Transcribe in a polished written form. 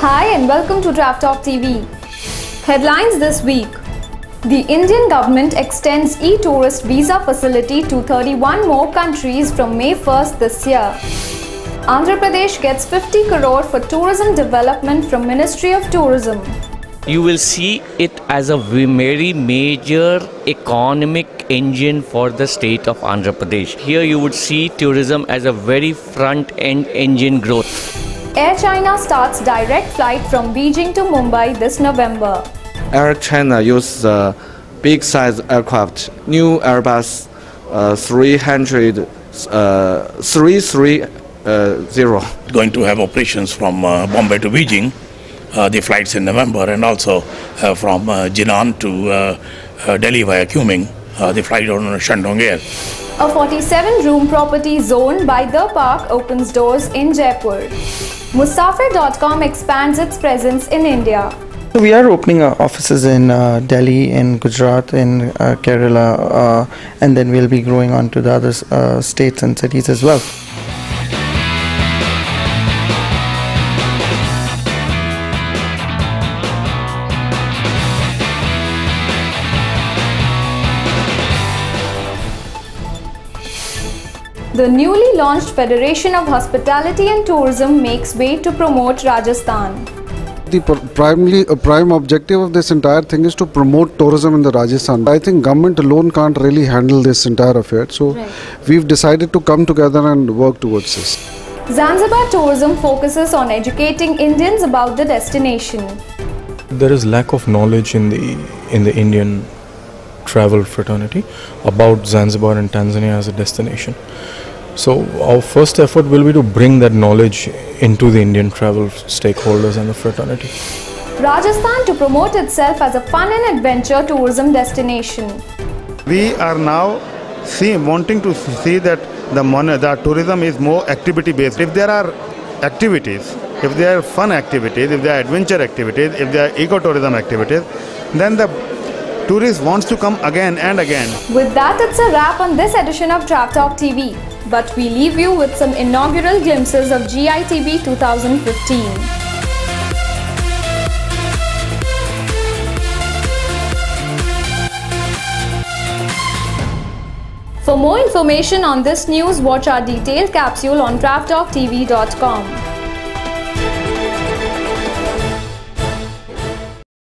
Hi and welcome to Trap Talk TV. Headlines this week. The Indian government extends e-tourist visa facility to 31 more countries from May 1st this year. Andhra Pradesh gets 50 crore for tourism development from Ministry of Tourism. You will see it as a very major economic engine for the state of Andhra Pradesh. Here you would see tourism as a very front-end engine growth. Air China starts direct flight from Beijing to Mumbai this November. Air China uses big size aircraft, new Airbus 330. Going to have operations from Bombay to Beijing, the flights in November, and also from Jinan to Delhi via Kunming, the flight on Shandong Air. A 47-room property zone by The Park opens doors in Jaipur. Musafir.com expands its presence in India. We are opening offices in Delhi, in Gujarat, in Kerala, and then we'll be growing on to the other states and cities as well. The newly launched Federation of Hospitality and Tourism makes way to promote Rajasthan. The prime objective of this entire thing is to promote tourism in the Rajasthan. I think government alone can't really handle this entire affair. So we've decided to come together and work towards this. Zanzibar Tourism focuses on educating Indians about the destination. There is lack of knowledge in the Indian travel fraternity about Zanzibar and Tanzania as a destination. So our first effort will be to bring that knowledge into the Indian travel stakeholders and the fraternity. Rajasthan to promote itself as a fun and adventure tourism destination. We are now wanting to see that the tourism is more activity based. If there are activities, if there are fun activities, if there are adventure activities, if there are ecotourism activities, then the tourist wants to come again and again. With that, it's a wrap on this edition of Trap Talk TV. But we leave you with some inaugural glimpses of GITB 2015. For more information on this news, watch our detailed capsule on traptalktv.com.